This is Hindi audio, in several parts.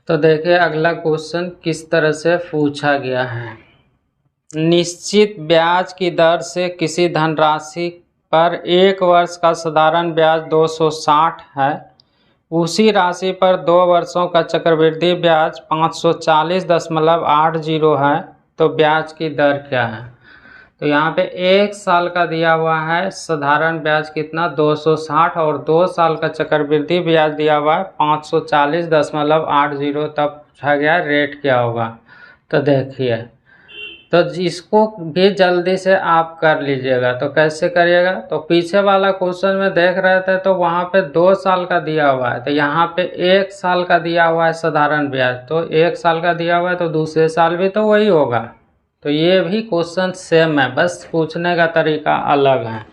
तो देखिए अगला क्वेश्चन किस तरह से पूछा गया है। निश्चित ब्याज की दर से किसी धनराशि पर 1 वर्ष का साधारण ब्याज 260 है, उसी राशि पर 2 वर्षों का चक्रवृद्धि ब्याज 540.80 है, तो ब्याज की दर क्या है। तो यहाँ पे 1 साल का दिया हुआ है साधारण ब्याज कितना 260 और 2 साल का चक्रवृद्धि ब्याज दिया हुआ है 540.80, तब पूछा गया रेट क्या होगा। तो देखिए, तो इसको भी जल्दी से आप कर लीजिएगा। तो कैसे करिएगा, तो पीछे वाला क्वेश्चन में देख रहे थे तो वहाँ पे 2 साल का दिया हुआ है, तो यहाँ पे 1 साल का दिया हुआ है साधारण ब्याज, तो 1 साल का दिया हुआ है तो दूसरे साल भी तो वही होगा। तो ये भी क्वेश्चन सेम है, बस पूछने का तरीका अलग है।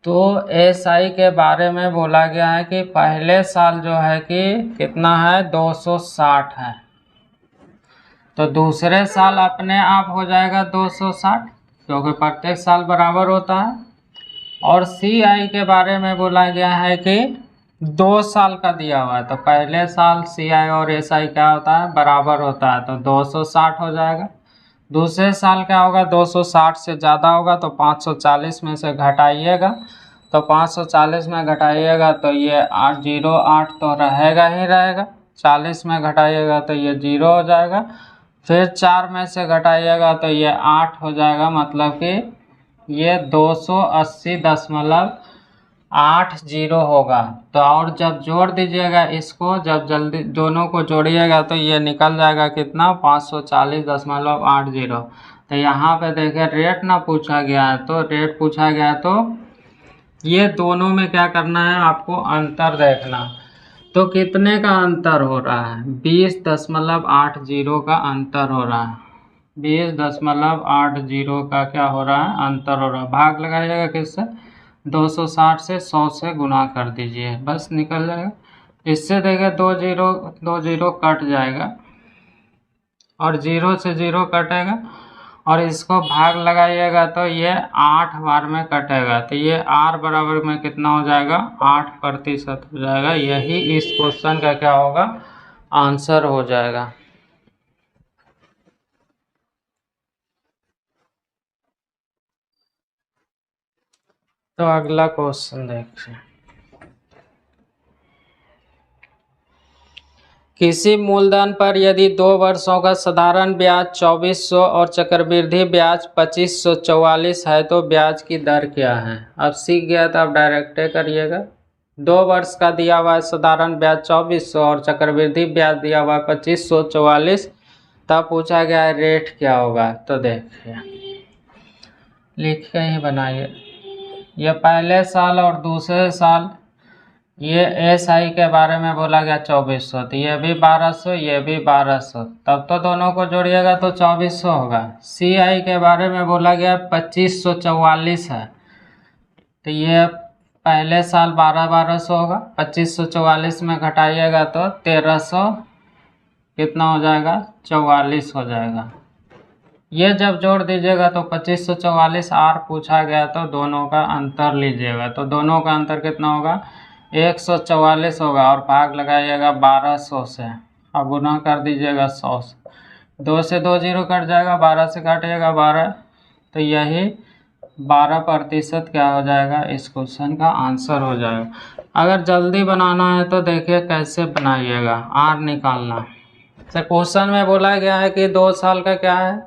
तो एसआई के बारे में बोला गया है कि पहले साल जो है कि कितना है 260 है, तो दूसरे साल अपने आप हो जाएगा 260, क्योंकि प्रत्येक साल बराबर होता है। और सीआई के बारे में बोला गया है कि 2 साल का दिया हुआ है, तो पहले साल सीआई और एसआई क्या होता है बराबर होता है, तो 260 हो जाएगा। दूसरे साल क्या होगा 260 से ज़्यादा होगा तो 540 में से घटाइएगा, तो 540 में घटाइएगा तो ये 808 तो रहेगा ही रहेगा, 40 में घटाइएगा तो ये 0 हो जाएगा, फिर 4 में से घटाइएगा तो ये 8 हो जाएगा, मतलब कि ये 280.80 होगा। तो और जब जोड़ दीजिएगा इसको, जब जल्दी दोनों को जोड़िएगा तो ये निकल जाएगा कितना 540.80। तो यहाँ पे देखिए रेट ना पूछा गया है, तो रेट पूछा गया है तो ये दोनों में क्या करना है आपको अंतर देखना। तो कितने का अंतर हो रहा है 20.80 का अंतर हो रहा है, 20.80 का क्या हो रहा है अंतर हो रहा है। भाग लगाइएगा किससे 260 से 100 से गुना कर दीजिए, बस निकल जाएगा। इससे देखिए 2 जीरो कट जाएगा और 0 से 0 कटेगा, और इसको भाग लगाइएगा तो ये 8 बार में कटेगा, तो ये r बराबर में कितना हो जाएगा 8% हो जाएगा। यही इस क्वेश्चन का क्या होगा आंसर हो जाएगा। तो अगला क्वेश्चन देखिए, किसी मूलधन पर यदि 2 वर्षों का साधारण ब्याज 2400 और चक्रवृद्धि ब्याज 2544 है, तो ब्याज की दर क्या है। अब सीख गया तो आप डायरेक्ट करिएगा। 2 वर्ष का दिया हुआ है साधारण ब्याज 2400 और चक्रवृद्धि ब्याज दिया हुआ है 2544, तब पूछा गया है रेट क्या होगा। तो देखिए लिख के ही बनाइए, ये पहले साल और दूसरे साल, ये एसआई के बारे में बोला गया 2400, तो ये भी 1200 ये भी 1200, तब तो दोनों को जोड़िएगा तो 2400 होगा। सीआई के बारे में बोला गया 2544 है, तो ये पहले साल 1200 होगा, 2544 में घटाइएगा तो 1300 कितना हो जाएगा 44 हो जाएगा। ये जब जोड़ दीजिएगा तो 2544 आर पूछा गया, तो दोनों का अंतर लीजिएगा, तो दोनों का अंतर कितना होगा 144 होगा, और भाग लगाइएगा 1200 से और गुना कर दीजिएगा 100 से। 2 से 2 जीरो कट जाएगा, 12 से काटिएगा 12, तो यही 12% क्या हो जाएगा इस क्वेश्चन का आंसर हो जाएगा। अगर जल्दी बनाना है तो देखिए कैसे बनाइएगा, आर निकालना। तो क्वेश्चन में बोला गया है कि 2 साल का क्या है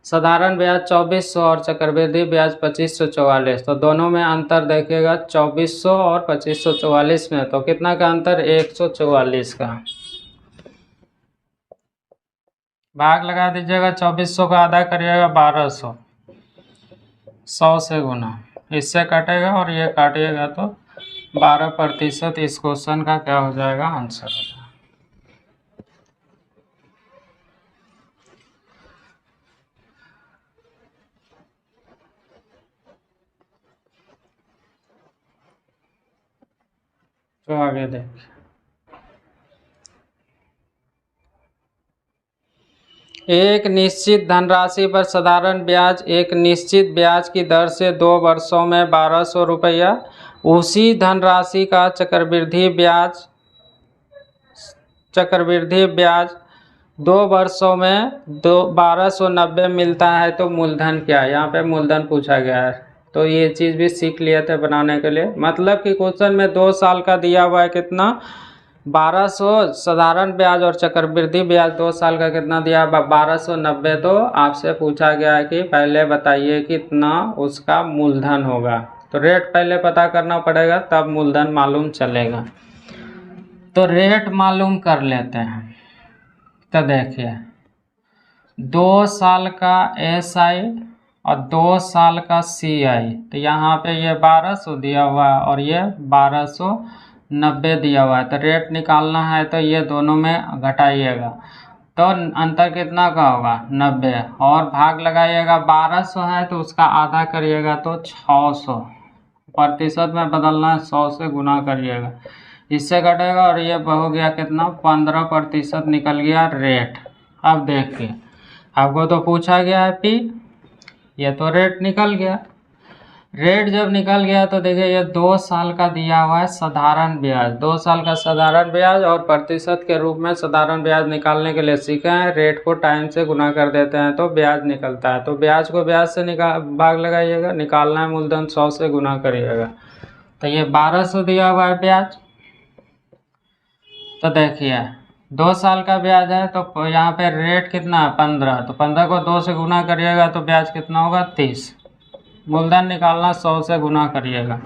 साधारण ब्याज 2400 और चक्रवृद्धि ब्याज 2544, तो दोनों में अंतर देखिएगा 2400 और 2544 में, तो कितना का अंतर 144 का। भाग लगा दीजिएगा, 2400 का आधा करिएगा 1200, 100 से गुना, इससे कटेगा और ये काटिएगा तो 12% इस क्वेश्चन का क्या हो जाएगा आंसर हो जाएगा। तो आगे देखिए, एक निश्चित धनराशि पर साधारण ब्याज एक निश्चित ब्याज की दर से 2 वर्षों में 1200 रुपया, उसी धनराशि का चक्रवृद्धि ब्याज चक्रवृद्धि ब्याज 2 वर्षों में 1290 मिलता है तो मूलधन क्या है। यहाँ पे मूलधन पूछा गया है, तो ये चीज़ भी सीख लिए थे बनाने के लिए। मतलब कि क्वेश्चन में 2 साल का दिया हुआ है कितना 1200 साधारण ब्याज और चक्रवृद्धि ब्याज 2 साल का कितना दिया 1290। तो आपसे पूछा गया है कि पहले बताइए कितना उसका मूलधन होगा। तो रेट पहले पता करना पड़ेगा तब मूलधन मालूम चलेगा। तो रेट मालूम कर लेते हैं। तो देखिए 2 साल का SI और 2 साल का CI। तो यहाँ पे ये 1200 दिया हुआ है और ये 1290 दिया हुआ है। तो रेट निकालना है तो ये दोनों में घटाइएगा तो अंतर कितना का होगा 90 और भाग लगाइएगा। 1200 है तो उसका आधा करिएगा तो 600, प्रतिशत में बदलना है 100 से गुना करिएगा, इससे घटेगा और ये हो गया कितना 15% निकल गया रेट। अब देखिए आपको तो पूछा गया है P, ये तो रेट निकल गया। रेट जब निकल गया तो देखिए ये 2 साल का दिया हुआ है साधारण ब्याज, 2 साल का साधारण ब्याज और प्रतिशत के रूप में साधारण ब्याज निकालने के लिए सीखे हैं। रेट को टाइम से गुना कर देते हैं तो ब्याज निकलता है। तो ब्याज को ब्याज से भाग लगाइएगा, निकालना है मूलधन 100 से गुना करिएगा। तो ये 1200 दिया हुआ है ब्याज। तो देखिए 2 साल का ब्याज है तो यहाँ पे रेट कितना है 15, तो 15 को 2 से गुना करिएगा तो ब्याज कितना होगा 30। मूलधन निकालना 100 से गुना करिएगा।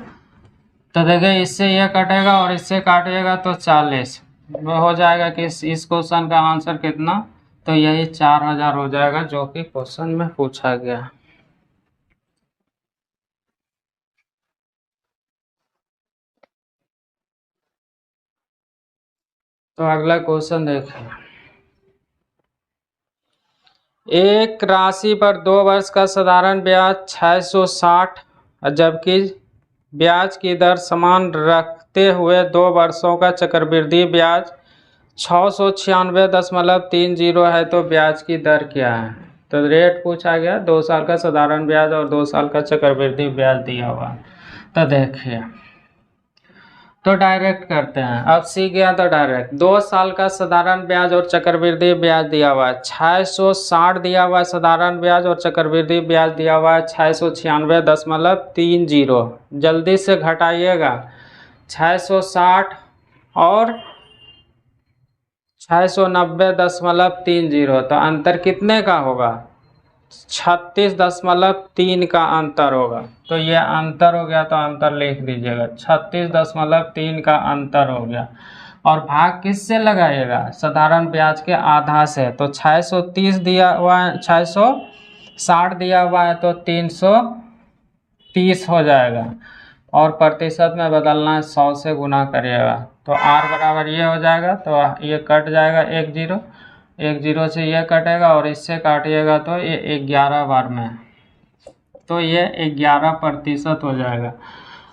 तो देखिए इससे यह कटेगा और इससे काटिएगा तो 40 हो जाएगा कि इस क्वेश्चन का आंसर कितना, तो यही 4000 हो जाएगा जो कि क्वेश्चन में पूछा गया। तो अगला क्वेश्चन देखिए, एक राशि पर 2 वर्ष का साधारण ब्याज 660 जबकि ब्याज की दर समान रखते हुए 2 वर्षों का चक्रवृद्धि ब्याज 696.30 है तो ब्याज की दर क्या है। तो रेट पूछा गया, 2 साल का साधारण ब्याज और 2 साल का चक्रवृद्धि ब्याज दिया हुआ। तो देखिए तो डायरेक्ट करते हैं। अब सीख गया तो डायरेक्ट 2 साल का साधारण ब्याज और चक्रवृद्धि ब्याज दिया हुआ है 660 दिया हुआ है साधारण ब्याज और चक्रवृद्धि ब्याज दिया हुआ है 696.30। जल्दी से घटाइएगा 660 और 690.30 तो अंतर कितने का होगा 36.3 का अंतर होगा। तो ये अंतर हो गया तो अंतर लिख दीजिएगा 36.3 का अंतर हो गया। और भाग किससे लगाइएगा साधारण ब्याज के आधा से। तो 630 दिया हुआ है 660 दिया हुआ है तो 330 हो जाएगा और प्रतिशत में बदलना है 100 से गुना करिएगा तो R बराबर ये हो जाएगा। तो ये कट जाएगा 1 0 से ये कटेगा और इससे काटिएगा तो ये 11 बार में, तो ये 11% हो जाएगा।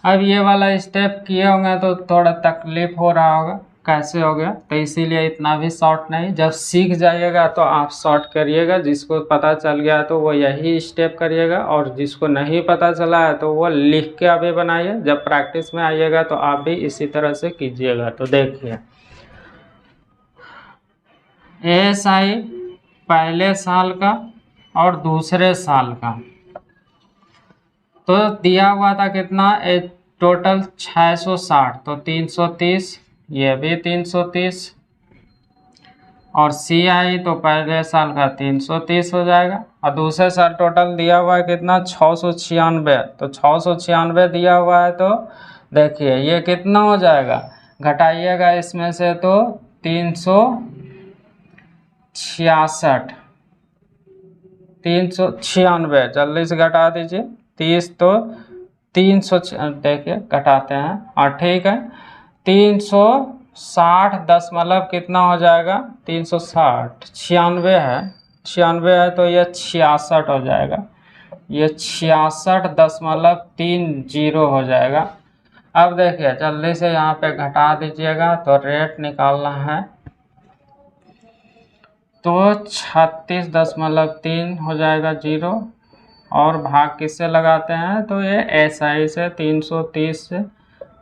अब ये वाला स्टेप किए होंगे तो थोड़ा तकलीफ हो रहा होगा कैसे हो गया, तो इसीलिए इतना भी शॉर्ट नहीं। जब सीख जाइएगा तो आप शॉर्ट करिएगा, जिसको पता चल गया तो वो यही स्टेप करिएगा और जिसको नहीं पता चला है तो वो लिख के अभी बनाइए। जब प्रैक्टिस में आइएगा तो आप भी इसी तरह से कीजिएगा। तो देखिए SI पहले साल का और दूसरे साल का तो दिया हुआ था कितना टोटल 660 तो 330, ये भी 330 और CI तो पहले साल का 330 हो जाएगा और दूसरे साल टोटल दिया हुआ है कितना 696। तो 696 दिया हुआ है तो देखिए ये कितना हो जाएगा, घटाइएगा इसमें से तो 366 396 जल्दी से घटा दीजिए 30 तो 300 देखिए घटाते हैं और ठीक है 360 दशमलव कितना हो जाएगा 360 96 है 96 है तो ये 66 हो जाएगा, ये 66.30 हो जाएगा। अब देखिए जल्दी से यहाँ पे घटा दीजिएगा तो रेट निकालना है तो 36.3 हो जाएगा 0 और भाग किससे लगाते हैं तो ये SI से 330 से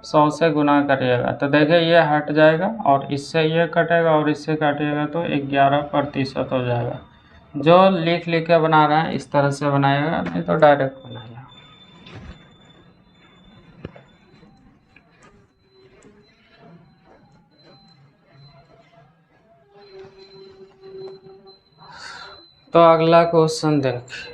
100 से गुना करिएगा तो देखिए ये हट जाएगा और इससे ये कटेगा और इससे काटिएगा तो 11% हो जाएगा। जो लिख लिख के बना रहे हैं इस तरह से बनाइएगा, नहीं तो डायरेक्ट बनाइएगा। तो अगला क्वेश्चन देखिए,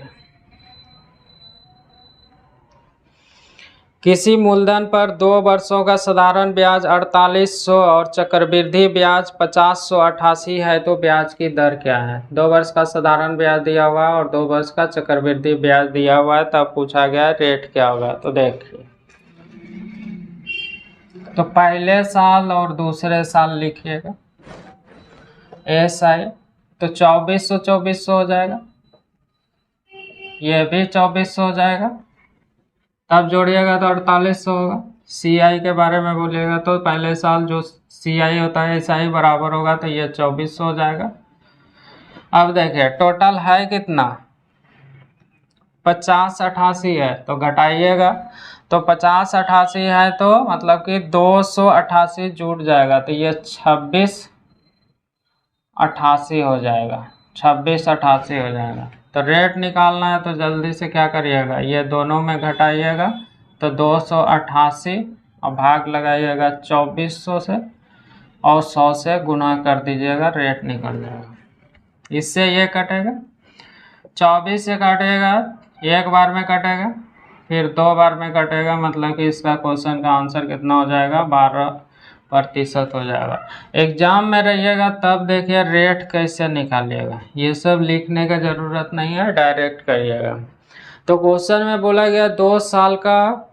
किसी मूलधन पर 2 वर्षों का साधारण ब्याज 4800 और चक्रवृद्धि ब्याज 5088 है तो ब्याज की दर क्या है। 2 वर्ष का साधारण ब्याज दिया हुआ है और 2 वर्ष का चक्रवृद्धि ब्याज दिया हुआ है, तब पूछा गया है रेट क्या होगा। तो देखिए, तो पहले साल और दूसरे साल लिखिएगा SI, तो 2400 हो जाएगा, ये भी 2400 हो जाएगा, तब जोड़िएगा तो 4800 होगा। CI के बारे में बोलिएगा तो पहले साल जो CI होता है SI बराबर होगा, तो ये 2400 हो जाएगा। अब देखिए टोटल है कितना, 5088 है, तो घटाइएगा तो 5088 है तो मतलब कि 288 जुड़ जाएगा, तो ये 2688 हो जाएगा, 2688 हो जाएगा। तो रेट निकालना है तो जल्दी से क्या करिएगा, ये दोनों में घटाइएगा तो 288 और भाग लगाइएगा 2400 से और 100 से गुना कर दीजिएगा, रेट निकल जाएगा। इससे ये कटेगा, 24 से काटेगा, एक बार में कटेगा, फिर 2 बार में कटेगा, मतलब कि इसका क्वेश्चन का आंसर कितना हो जाएगा, 12% हो जाएगा। एग्जाम में रहिएगा तब देखिए रेट कैसे निकालिएगा, ये सब लिखने का ज़रूरत नहीं है, डायरेक्ट करिएगा। तो क्वेश्चन में बोला गया 2 साल का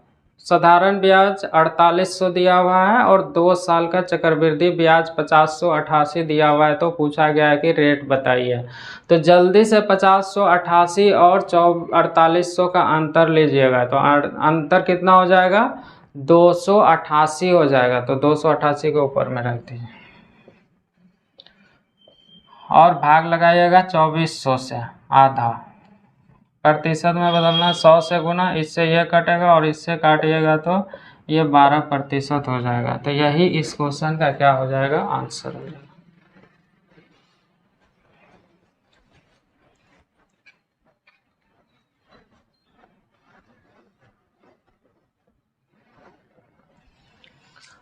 साधारण ब्याज 4800 दिया हुआ है और 2 साल का चक्रवृद्धि ब्याज 5088 दिया हुआ है, तो पूछा गया है कि रेट बताइए। तो जल्दी से 5088 और 4800 का अंतर लीजिएगा, तो अंतर कितना हो जाएगा, 288 हो जाएगा, तो 288 के ऊपर में रख दीजिए और भाग लगाइएगा 2400 से, आधा प्रतिशत में बदलना, 100 से गुना, इससे ये कटेगा और इससे काटिएगा तो ये 12% हो जाएगा। तो यही इस क्वेश्चन का क्या हो जाएगा, आंसर हो जाएगा।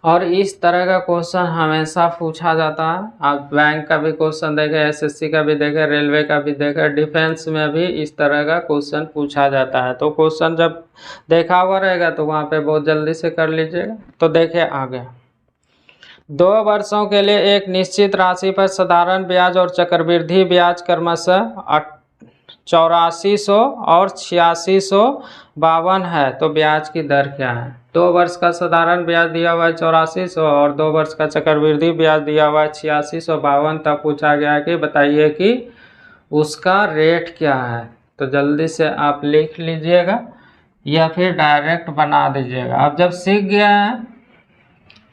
और इस तरह का क्वेश्चन हमेशा पूछा जाता है। आप बैंक का भी क्वेश्चन देखें, SSC का भी देखें, रेलवे का भी देखें, डिफेंस में भी इस तरह का क्वेश्चन पूछा जाता है। तो क्वेश्चन जब देखा हुआ रहेगा तो वहाँ पे बहुत जल्दी से कर लीजिएगा। तो देखिए आगे, 2 वर्षों के लिए एक निश्चित राशि पर साधारण ब्याज और चक्रवृद्धि ब्याज क्रमशः 8400 और 8652 है, तो ब्याज की दर क्या है। 2 वर्ष का साधारण ब्याज दिया हुआ है 8400 और 2 वर्ष का चक्रवृद्धि ब्याज दिया हुआ है 8652, तब पूछा गया है कि बताइए कि उसका रेट क्या है। तो जल्दी से आप लिख लीजिएगा या फिर डायरेक्ट बना दीजिएगा। अब जब सीख गया है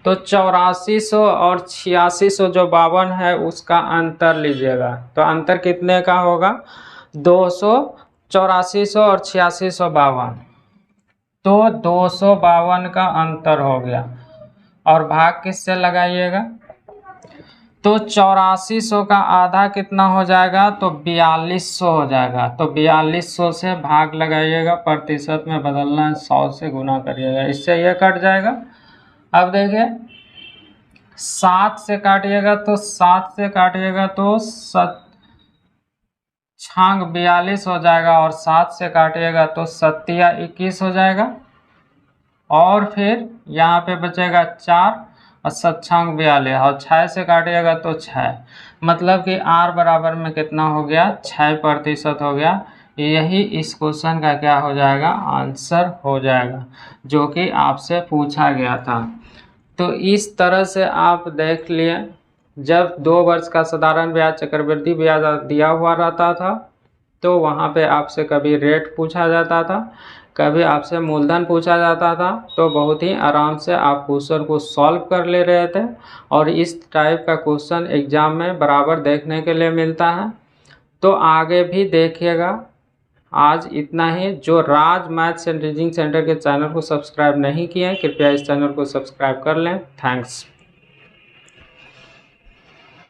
तो 8400 और 8652 है उसका अंतर लीजिएगा, तो अंतर कितने का होगा, 8400 और 8652, तो 252 का अंतर हो गया। और भाग किससे लगाइएगा, तो 8400 का आधा कितना हो जाएगा, तो 4200 हो जाएगा, तो 4200 से भाग लगाइएगा, प्रतिशत में बदलना है, 100 से गुना करिएगा, इससे ये कट जाएगा। अब देखिए 7 से काटिएगा तो 7 से काटिएगा तो 7 42 हो जाएगा और 7 से काटिएगा तो 7 21 हो जाएगा और फिर यहाँ पे बचेगा 4 और 7 42 और 6 से काटिएगा तो 6, मतलब कि R बराबर में कितना हो गया, 6% हो गया। यही इस क्वेश्चन का क्या हो जाएगा, आंसर हो जाएगा, जो कि आपसे पूछा गया था। तो इस तरह से आप देख लिए, जब 2 वर्ष का साधारण ब्याज चक्रवृद्धि ब्याज दिया हुआ रहता था तो वहाँ पे आपसे कभी रेट पूछा जाता था, कभी आपसे मूलधन पूछा जाता था, तो बहुत ही आराम से आप क्वेश्चन को सॉल्व कर ले रहे थे। और इस टाइप का क्वेश्चन एग्जाम में बराबर देखने के लिए मिलता है। तो आगे भी देखिएगा, आज इतना ही। जो राज मैथ्स एंड रीजनिंग सेंटर के चैनल को सब्सक्राइब नहीं किए हैं कृपया इस चैनल को सब्सक्राइब कर लें। थैंक्स।